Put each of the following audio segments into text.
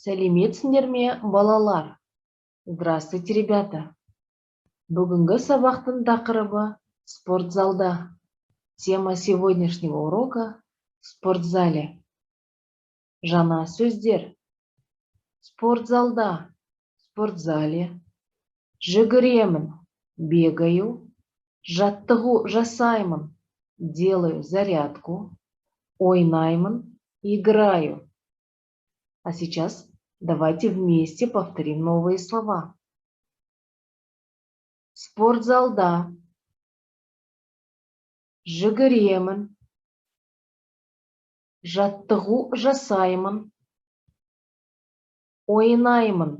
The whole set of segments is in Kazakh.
Сәлеметсіңдер ме, балалар? Здравствуйте, ребята. Бүгінгі сабақтың тақырыбы спортзалда. Тема сегодняшнего урока в спортзале. Жаңа сөздер. Спортзалда, спортзале. Жүгіремін, бегаю. Жаттығу жасаймын, делаю зарядку. Ойнаймын, играю. А сейчас давайте вместе повторим новые слова. Спортзалда. Жүгіремін. Жаттығу жасаймын. Ойнаймын.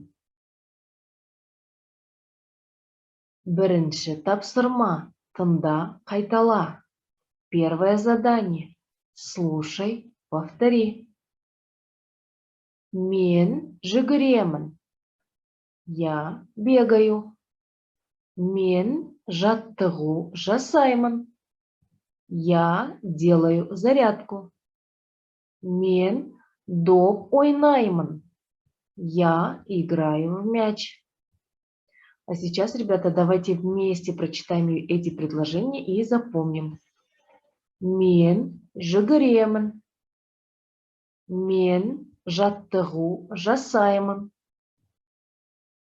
Бірінші тапсырма. Тыңда, қайтала. Первое задание. Слушай, повтори. Мен жүгіремін. Я бегаю. Мен жаттығу жасаймын. Я делаю зарядку. Мен доп ойнаймын. Я играю в мяч. А сейчас, ребята, давайте вместе прочитаем эти предложения и запомним. Мен жүгіремін. Мен жаттығу жасаймын.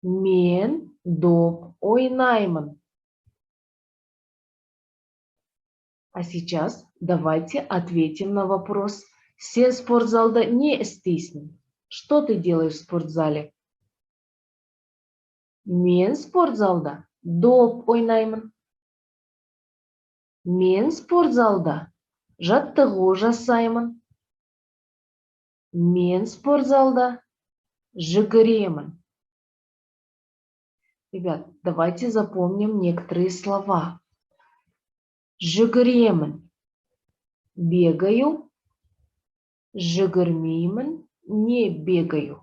Мен доп ойнаймын. А сейчас давайте ответим на вопрос. Сен спортзалда не істейсің? Что ты делаешь в спортзале? Мен спортзалда доп ойнаймын. Мен спортзалда жаттығу жасаймын. Мен спортзалда жүгіремін. Ребят, давайте запомним некоторые слова. Жүгіремін. Бегаю. Жүгірмеймін. Не бегаю.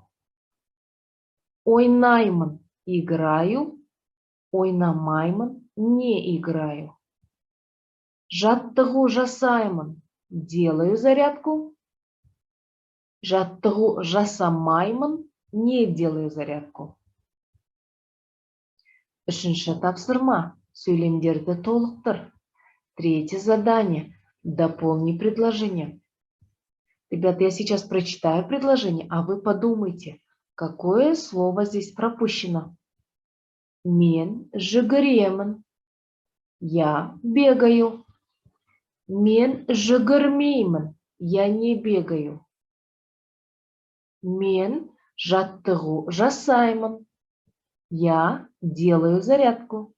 Ойнаймын. Играю. Ойнамаймын. Не играю. Жаттығу жасаймын. Делаю зарядку. Жаттығу жасамаймын. Не делаю зарядку. Үшінші тапсырма. Сөйлемдерді толықтыр. Третье задание. Дополни предложение. Ребята, я сейчас прочитаю предложение, а вы подумайте, какое слово здесь пропущено. Мен жүгіремін. Я бегаю. Мен жүгірмеймін. Я не бегаю. Мен жаттығу жасаймын. Я делаю зарядку.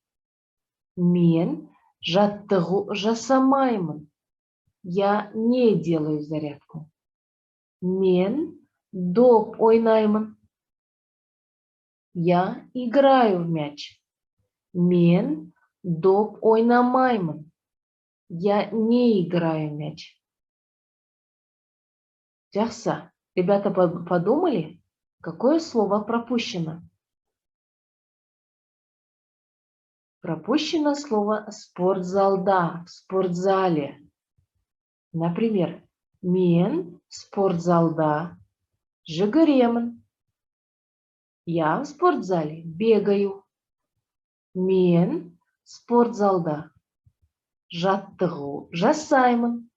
Мен жаттығу жасамаймын. Я не делаю зарядку. Мен доп ойнаймын. Я играю в мяч. Мен доп ойнамаймын. Я не играю в мяч. Жақсы. Ребята, подумали, какое слово пропущено? Пропущено слово спортзалда, в спортзале. Например, мен спортзалда жүгіремін. Я в спортзале бегаю. Мен спортзалда жаттығу жасаймын.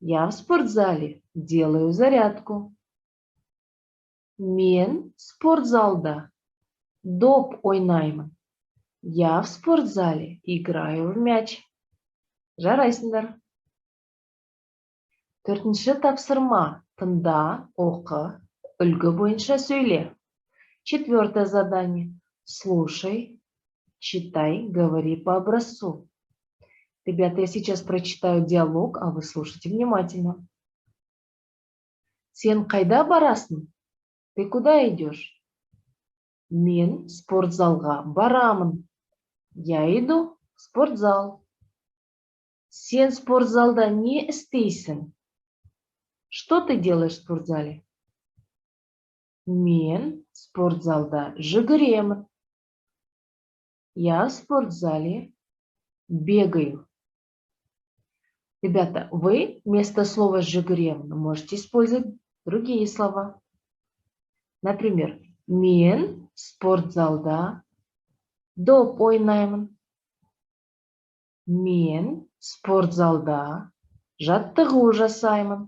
Я в спортзале делаю зарядку. Мен спортзалда доп ойнаймын. Я в спортзале играю в мяч. Жарайсыңдар. Төртінші тапсырма. Тыңда, оқы, үлгі бойынша сөйле. Четвертое задание. Слушай, читай, говори по образцу. Ребята, я сейчас прочитаю диалог, а вы слушайте внимательно. Сен қайда барасың? Ты куда идешь? Мен спортзалға барамын. Я иду в спортзал. Сен спортзалда не істейсің? Что ты делаешь в спортзале? Мен спортзалда жүгіремін. Я в спортзале бегаю. Ребята, вы вместо слова «жүгіремін» можете использовать другие слова. Например, мен спортзалда доп ойнаймын. Мен спортзалда жаттығу жасаймын.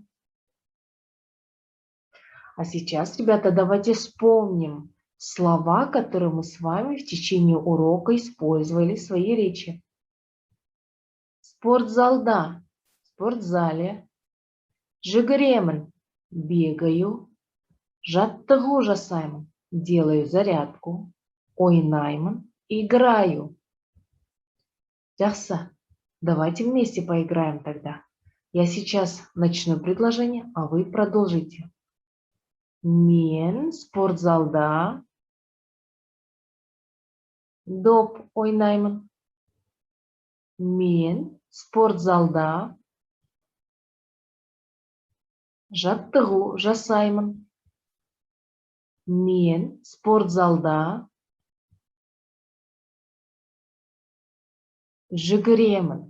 А сейчас, ребята, давайте вспомним слова, которые мы с вами в течение урока использовали в своей речи. Спортзалда, в спортзале. Жүгіремін, бегаю. Жаттығу жасаймын, делаю зарядку. Ойнаймын, играю. Жақсы, давайте вместе поиграем тогда. Я сейчас начну предложение, а вы продолжите. Мен спортзалда доп ойнаймын. Мен спортзалда жаттығу жасаймын. Мен спортзалда жүгіремін.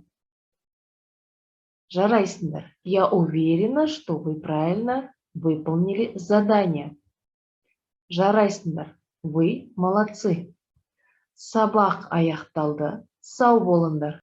Жарайсыңдар. Я уверена, что вы правильно выполнили задание. Жарайсыңдар. Вы молодцы. Сабақ аяқталды. Сау болыңдар.